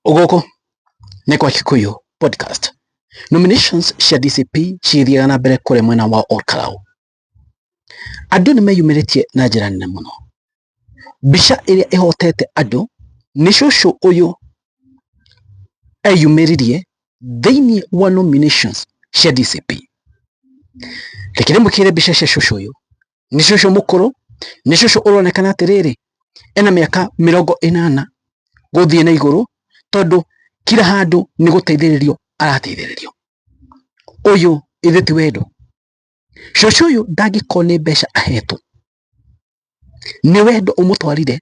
Ugoko ni kwa Kikuyu podcast. Nominations cia DCP ciithiaga na mbere kuri mwena wa Olkalau. Andu ni meyumiritie na njira nene muno. Bica iria ihotete andu ni cucu uyu eyumiririe thiini wa nominations cia DCP. Rekire mukire bica cia cucu uyu. Ni cucu mukuru, ni cucu uronekana atiriri ena miaka 80 guthie na iguru, tondu kila handu ni guteithiririo arateithiririo. Uyu ithiti wendo. Cucu uyu ndangiko ni mbeca ahetu, ni wendo umutwarire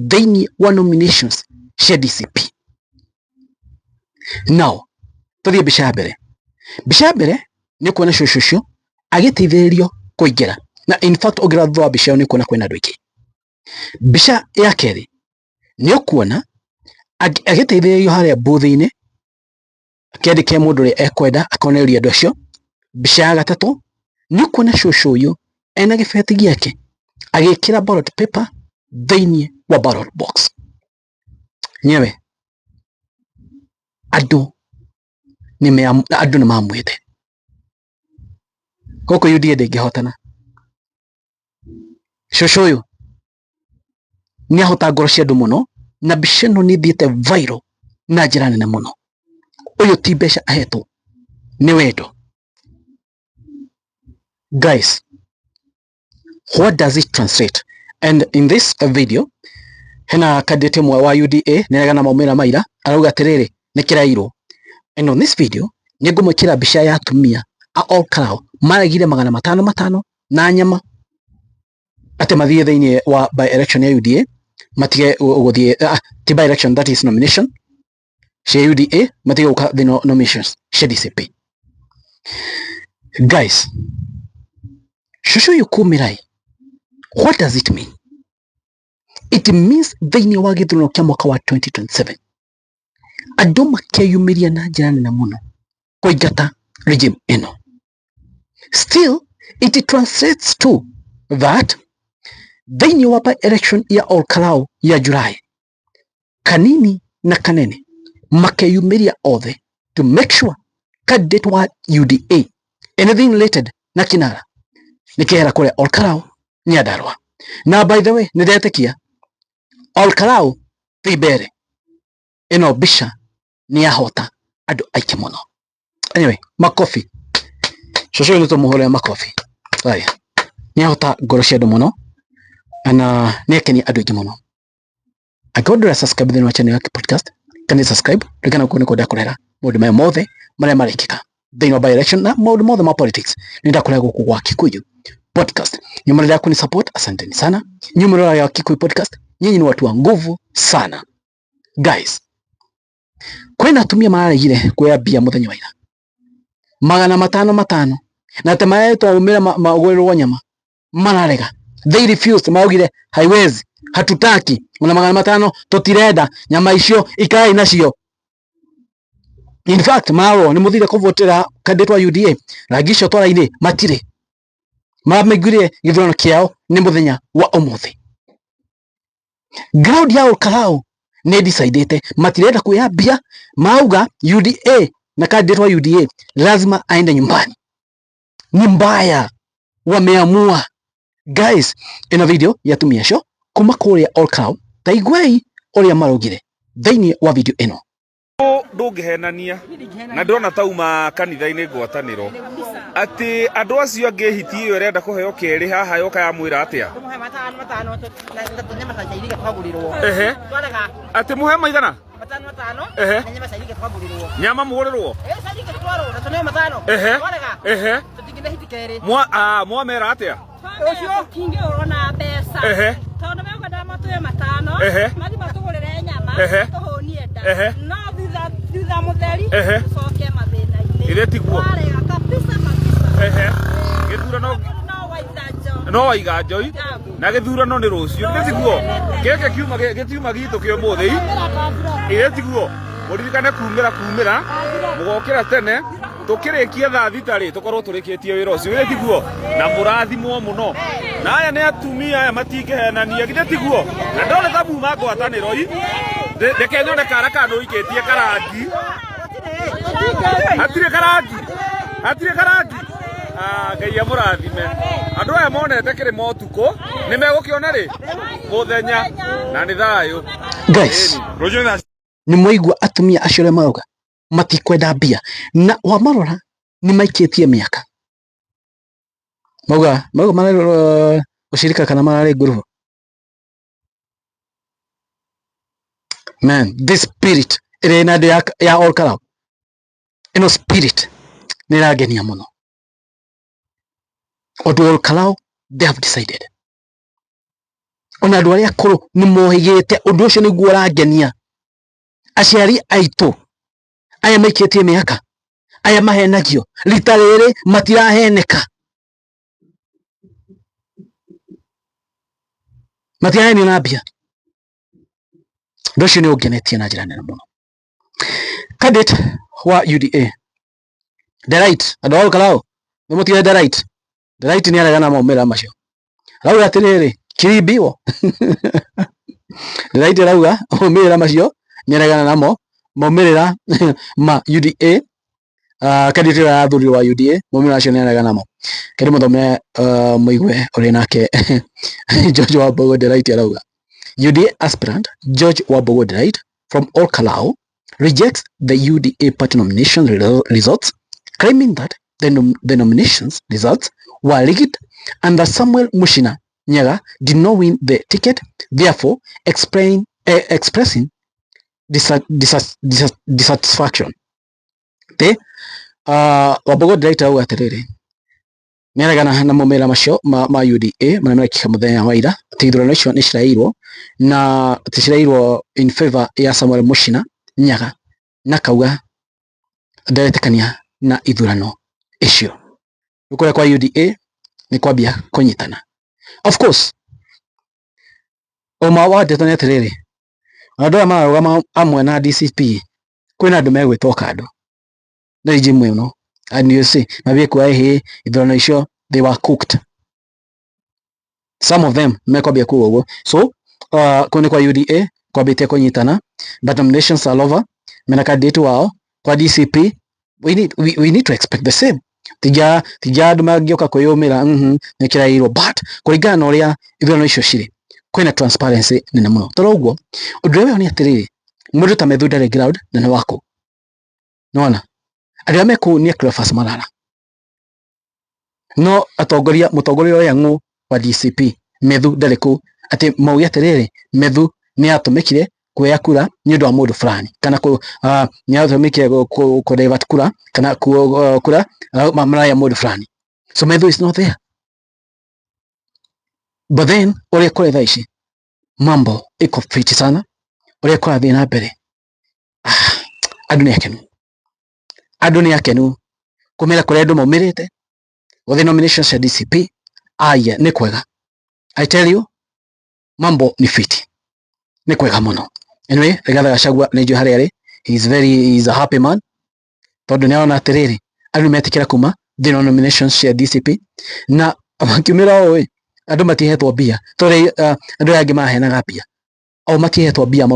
thiini wa nominations cia DCP. Now tuthie bica ya mbere. Bica ya mbere ni kuona cucu ucio agiteithiririo kuingira, na in fact ugirathoa bica ni kuona kwina andu aingi. Bica ya keri ni ukuona agiteithiririo haria booth-ini akiandike mundu ri ekwenda akoneria andu acio. Bica ya gatatu ni kuona cucu uyu ena gibeti giake agikira ballot paper thiini wa ballot box. Nyewe andu ni mamwite koko UDA ndingihotana. Cucu uyu ni ahota ngoro cia andu muno, na bica ino ni thiete viral na njira nene muno. Uyu ti mbeca ahetu, ni wendo. Guys, what does it translate? And in this video hena candidate mwe wa UDA niragana maumira maira arauga atiriri ni kirairo. And on this video ni ngumukira bica ya atumia a Olkalau maragire 500 na nyama ate mathie thiini wa by election ya UDA matige guthie ti by election, that is nomination cia UDA matige guka the nominations cia DCP. Guys, cucu uyu kumirai, what does it mean? It means thiini wa githurano kia mwaka wa 2027 andu makeyumiria na njira nene muno kuingata regime ino. Still, it translates to that thiini wa by election ya Olkalau ya July, kanini na kanene makeyumiria othe to make sure candidate wa UDA anything related na kinara nikihera kule Olkalau ni Nyandarua. Na by the way nindetikia Olkalau tibere ino bica ni ahota andu aiki muno. Anyway, makofi cucu uyu tumuhore makofi. Haya, ni ahota ngoro cia andu muno ana nekeni andu aingi muno. Akodora subscribe thini wa channel ya podcast kana subscribe rekana kuone koda kurera maundu maya mothe maria marikika thini wa by election na maundu mothe ma politics ninda kurega guku gwa Kikuyu podcast. Nyumara ya kuni support, asanteni sana. Nyumara ya Kikuyu podcast, nyinyi ni watu wa nguvu sana. Guys, kwena atumia maragire kuya bia muthenya waira 500 na temaye twumira magwiro wa nyama mararega. They refused, maugire haiwezi, hatutaki, una 500 tutirenda nyama icio ikai nacio. In fact maro ni muthire kuvotera candidate wa UDA ragisho twara ine matire mamegire githurano kiao ni muthenya wa umuthi. Ground ya Olkalau ni decidete matirenda kuyambia, mauga UDA na candidate wa UDA lazima aende nyumbani. Ni mbaya, wameamua. Guys, ina video ya tumia show kuma kuria Olkalau taigwei uria marugire thiini wa video ino. Ndungihenania na ndona tauma kanitha-ini ngwataniro ati andu acio angihiti iyo irenda kuheo keri haha yoka ya mwira atia ati muhe maigana nyama mugurirwo mwamera atia ucio kingi urona mbeca tondu meuga ndamatuye 5 mathi matugurire nyama tuhunie nda no thutha mutheri tucoke mathina-ini ire tiguo warega kabisa githurano no waiga njoi na githurano ni rucio ire tiguo geke kiuma gitu kio muthi ire tiguo muririkane kumira mugokira tene tukirikia thaa thitari tukorwo turikitie wira ucio ire tiguo na murathimwo muno na aya ni atumia aya matingihenania githe tiguo na ndone ta muma ngwataniro Reke nyone kara kano iketie karangi. Hatire karangi. Ngai amurathime. Andu aya monete kirimo tuko ni megukiona ri muthenya na ni thayu. Guys, ni moigua atumia acio mauga matikwenda mbia na wa marora ni maikitie miaka. Mauga mara ushirika kana mara ngurubu. Man, this spirit irena ya all Kalau. Ino spirit niragenia muno. Odu all Kalau, they have decided. Ona andu aria akuru ni mohigite undu ucio niguo urangenia. Aciari aitu aya maikitie miaka aya mahenagio rita riri matiraheneka. Matirahenio na mbia. Ndocio ni ugenetie na njira nene muno. Cadet wa UDA the right and all Kalau ni mutire the right ni aragana maumira macio rauga atiriri kiribiwo the right rauga maumira macio ni aragana namo maumira ma UDA cadet wa athuri wa UDA maumira macio ni aragana namo kende muthome muigwe uri nake George Wambugu the right rauga UDA aspirant George Wambugu the right from all Kalau rejects the UDA party nomination results, claiming that the nominations results were rigged and that Samuel Mushina Nyaga did not win the ticket, therefore expressing dissatisfaction. The Wambugu director wa atiriri niragana na mumira macio ma UDA manamira kikamuthenya waira tithurano icio ni cirairwo na cirairwo in favor ya Samuel Mushina Nyaga na kauga ndaretekania na ithurano icio ukore kwa UDA ni kwambia kunyitana. Of course oma wa ndeto netiriri andu amaruga amwe na DCP kwina andu megwitwo kando na ijimwe no and you see mabie kwa ehe ithurano icio they were cooked. Some of them mekwambia kuogo so kuni kwa UDA kwambite kunyitana but nominations are over. Mena candidate wao kwa DCP we need to expect the same. Tija andu magioka kwiyumira nikirairwo but kuringana na uria ithurano icio ciri kwina transparency nene muno. Toro uguo undu wewe ni atiriri mundu ta Methu ndari ground nene wako nona aria meku ni Cleophas Malala no mutongoria uria ngo wa DCP Methu ndari ku ati maugi atiriri Methu ni atumikire kuya kura ni undu wa mundu fulani kana ni atumikire ku divert kura kana kura mamara ya mundu fulani. So Methu is not there. But then uria kore thaici mambo iko fiti sana uria kwa thina mbere. Andu ni akenu kumira kure andu maumirite with the nominations ya DCP aya ni kwega. I tell you mambo ni fiti ni kwega muno. Anyway, Rigathi Gachagua ni juhari ari he's a happy man tondu niona atiriri andu metikira kuma the nominations ya DCP na makiumira oe andu matihetwo bia tori andu yangi mahenaga bia au matihetwo bia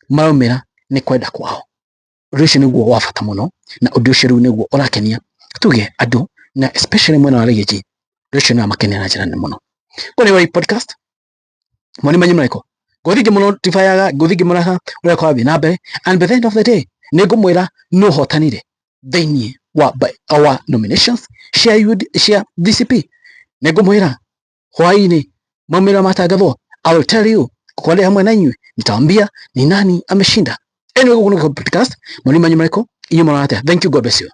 maumira ni kwenda kwao. Undu ucio niguo wa bata muno na undu ucio riu niguo urakenia tuge andu na especially mwena wa Rigiji. Undu ucio ni amakenia na njira nene muno. Kuni wa podcast mwani manyi mraiko gothigi muno tifayaga gothigi muraha uria kwa bi na mbere and by the end of the day nigumwira no hotanire thini wa our nominations share DCP nigumwira hwaini mamira matagathwo. I will tell you kwa leo hamwe nanyu nitawaambia ni nani ameshinda. Anyway, kuna podcast mwani manyi mraiko inyo mwana. Thank you, God bless you.